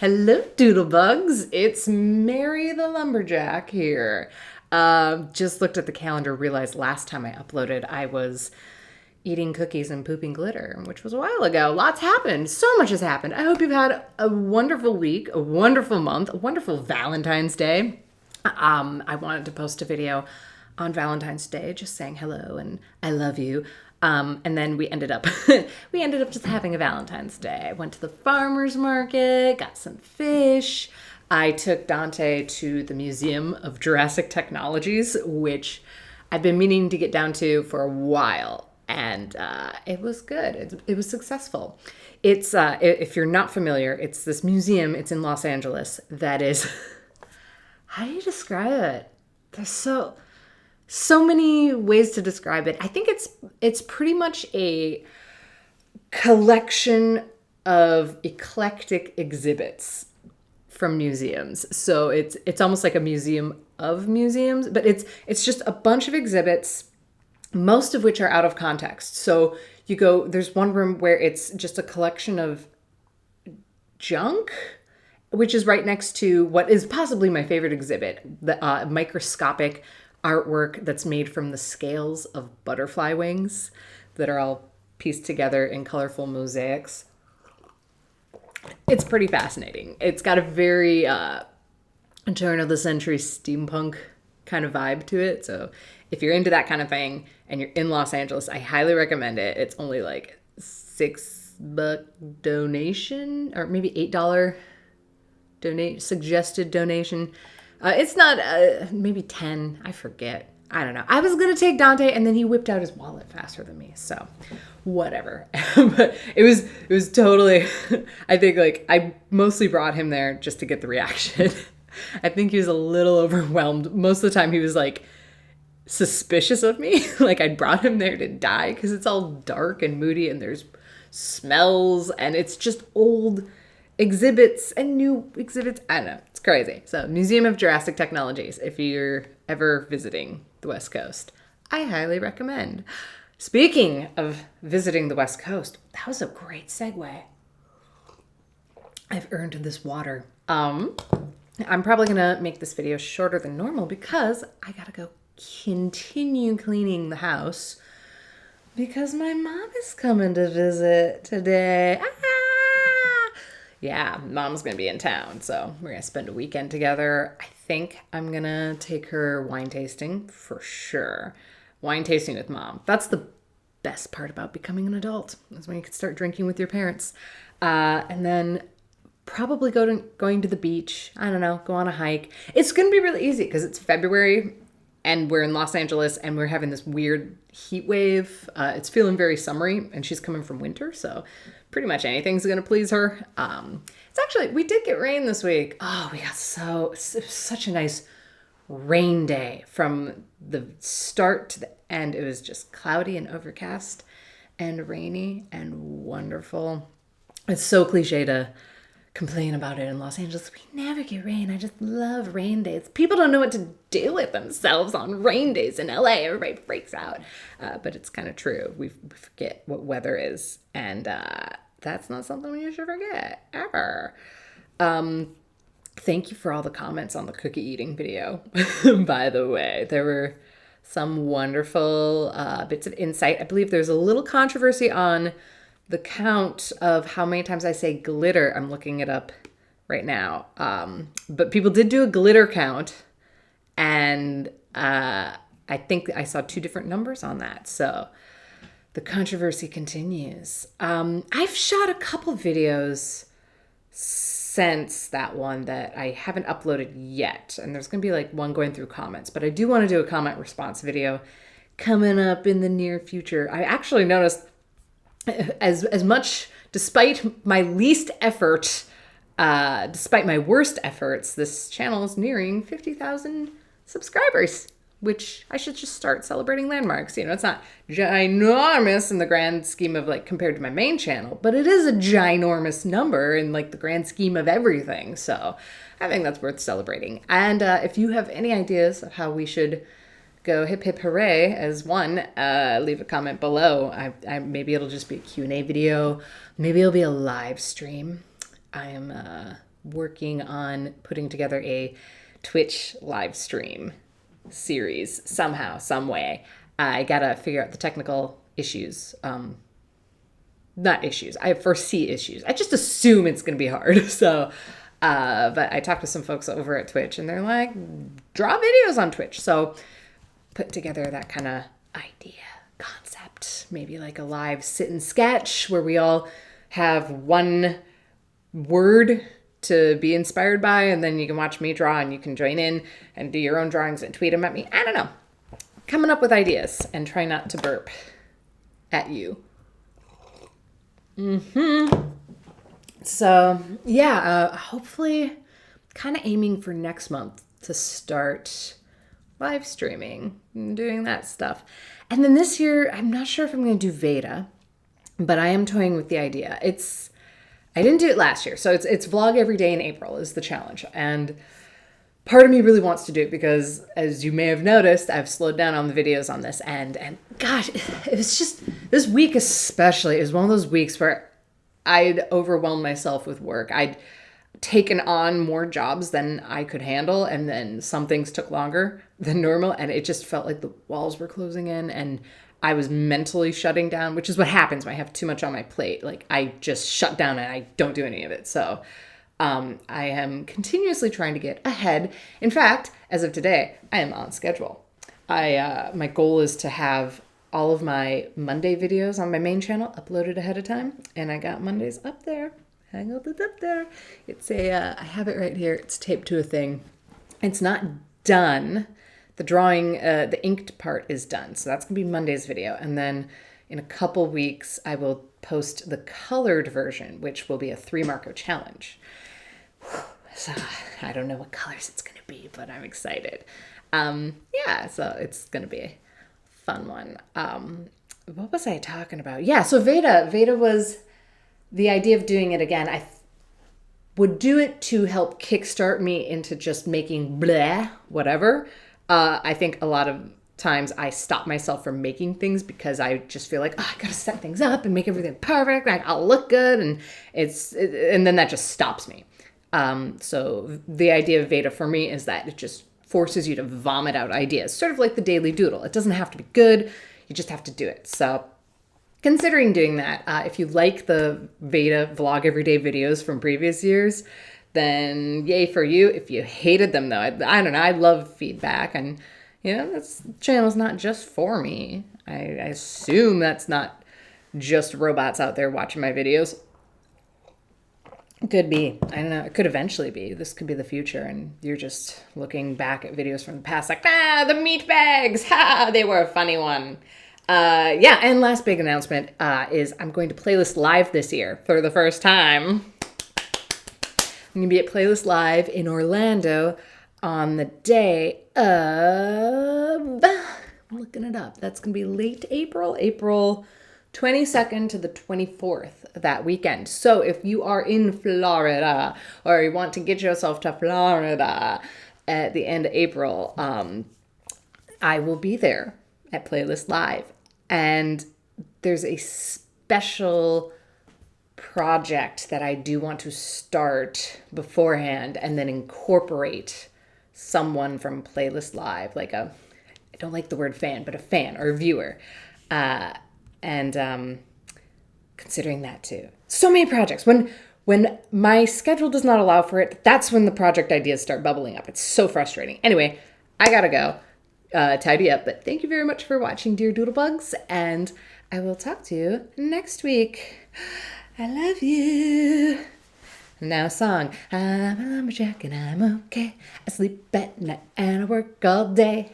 Hello, Doodlebugs. It's Mary the Lumberjack here. Just looked at the calendar, realized last time I uploaded, I was eating cookies and pooping glitter, which was a while ago. Lots happened. So much has happened. I hope you've had a wonderful week, a wonderful month, a wonderful Valentine's Day. I wanted to post a video on Valentine's Day just saying hello and I love you. And then we ended up just having a Valentine's Day. I went to the farmer's market, got some fish. I took Dante to the Museum of Jurassic Technologies, which I've been meaning to get down to for a while. And it was good. It was successful. It's, if you're not familiar, it's this museum. It's in Los Angeles that is, how do you describe it? There's so many ways to describe it. I think it's pretty much a collection of eclectic exhibits from museums. So it's almost like a museum of museums, but it's just a bunch of exhibits, most of which are out of context. So you go, there's one room where it's just a collection of junk, which is right next to what is possibly my favorite exhibit, the microscopic artwork that's made from the scales of butterfly wings that are all pieced together in colorful mosaics. It's pretty fascinating. It's got a very turn of the century steampunk kind of vibe to it. So if you're into that kind of thing and you're in Los Angeles, I highly recommend it. It's only like $6 donation or maybe $8 suggested donation. It's not, maybe 10, I forget. I don't know. I was going to take Dante and then he whipped out his wallet faster than me. So whatever. But it was totally, I think like I mostly brought him there just to get the reaction. I think he was a little overwhelmed. Most of the time he was like suspicious of me. Like I brought him there to die because it's all dark and moody and there's smells and it's just old exhibits and new exhibits. I don't know. It's crazy. So Museum of Jurassic Technologies, if you're ever visiting the West Coast, I highly recommend. Speaking of visiting the West Coast, that was a great segue. I've earned this water. I'm probably going to make this video shorter than normal because I got to go continue cleaning the house because my mom is coming to visit today. Yeah, mom's going to be in town, so we're going to spend a weekend together. I think I'm going to take her wine tasting for sure. Wine tasting with mom. That's the best part about becoming an adult, is when you can start drinking with your parents. And then probably going to the beach. I don't know, go on a hike. It's going to be really easy because it's February and we're in Los Angeles and we're having this weird heat wave. It's feeling very summery and she's coming from winter, so pretty much anything's going to please her. It's actually, we did get rain this week. Oh, it was such a nice rain day from the start to the end. It was just cloudy and overcast and rainy and wonderful. It's so cliche to complain about it in Los Angeles. We never get rain. I just love rain days. People don't know what to do with themselves on rain days in LA. Everybody freaks out. But it's kind of true. We forget what weather is. And that's not something you should forget, ever. Thank you for all the comments on the cookie eating video. By the way, there were some wonderful bits of insight. I believe there's a little controversy on the count of how many times I say glitter. I'm looking it up right now. But people did do a glitter count. And I think I saw 2 different numbers on that. So the controversy continues. I've shot a couple videos since that one that I haven't uploaded yet. And there's going to be like one going through comments. But I do want to do a comment response video coming up in the near future. I actually noticed as much, despite my least effort, despite my worst efforts, this channel is nearing 50,000 subscribers, which I should just start celebrating landmarks. You know, it's not ginormous in the grand scheme of like compared to my main channel, but it is a ginormous number in like the grand scheme of everything. So I think that's worth celebrating. And if you have any ideas of how we should go hip hip hooray as one, leave a comment below. I maybe it'll just be a Q&A video. Maybe it'll be a live stream. I am working on putting together a Twitch live stream series somehow, some way. I gotta figure out the technical issues. Not issues. I foresee issues. I just assume it's gonna be hard. So, but I talked to some folks over at Twitch, and they're like, draw videos on Twitch. So, put together that kind of idea, concept, maybe like a live sit and sketch where we all have one word to be inspired by, and then you can watch me draw and you can join in and do your own drawings and tweet them at me. I don't know. Coming up with ideas and try not to burp at you. So yeah, hopefully kind of aiming for next month to start live streaming and doing that stuff. And then this year, I'm not sure if I'm going to do Veda, but I am toying with the idea. I didn't do it last year, so it's vlog every day in April is the challenge. And part of me really wants to do it because, as you may have noticed, I've slowed down on the videos on this end. And gosh, it was just, this week especially, is one of those weeks where I'd overwhelmed myself with work. I'd taken on more jobs than I could handle, and then some things took longer than normal, and it just felt like the walls were closing in, and I was mentally shutting down, which is what happens when I have too much on my plate. Like, I just shut down and I don't do any of it. So I am continuously trying to get ahead. In fact, as of today, I am on schedule. My goal is to have all of my Monday videos on my main channel uploaded ahead of time, and I got Mondays up there. I got it up there. It's I have it right here. It's taped to a thing. It's not done. The drawing, the inked part is done. So that's going to be Monday's video. And then in a couple weeks, I will post the colored version, which will be a 3-marker challenge. So I don't know what colors it's going to be, but I'm excited. Yeah, so it's going to be a fun one. What was I talking about? Yeah, so Veda. Veda was the idea of doing it again. I would do it to help kickstart me into just making blah, whatever. I think a lot of times I stop myself from making things because I just feel like, I gotta set things up and make everything perfect. Like, I'll look good, and and then that just stops me. So the idea of Veda for me is that it just forces you to vomit out ideas, sort of like the Daily Doodle. It doesn't have to be good. You just have to do it. So considering doing that, if you like the Veda vlog everyday videos from previous years, then yay for you. If you hated them, though, I don't know. I love feedback, and this channel's not just for me. I assume that's not just robots out there watching my videos. It could be. I don't know. It could eventually be. This could be the future, and you're just looking back at videos from the past like, the meat bags. They were a funny one. Yeah, and last big announcement is I'm going to Playlist Live this year for the first time. I'm going to be at Playlist Live in Orlando on the day of, I'm looking it up, that's going to be late April 22nd to the 24th, that weekend. So if you are in Florida, or you want to get yourself to Florida at the end of April, I will be there at Playlist Live. And there's a special project that I do want to start beforehand and then incorporate someone from Playlist Live, like I don't like the word fan, but a fan or a viewer. And considering that too. So many projects. When my schedule does not allow for it, that's when the project ideas start bubbling up. It's so frustrating. Anyway, I gotta go tidy up, but thank you very much for watching, dear Doodlebugs, and I will talk to you next week. I love you. Now a song. I'm a lumberjack and I'm okay. I sleep at night and I work all day.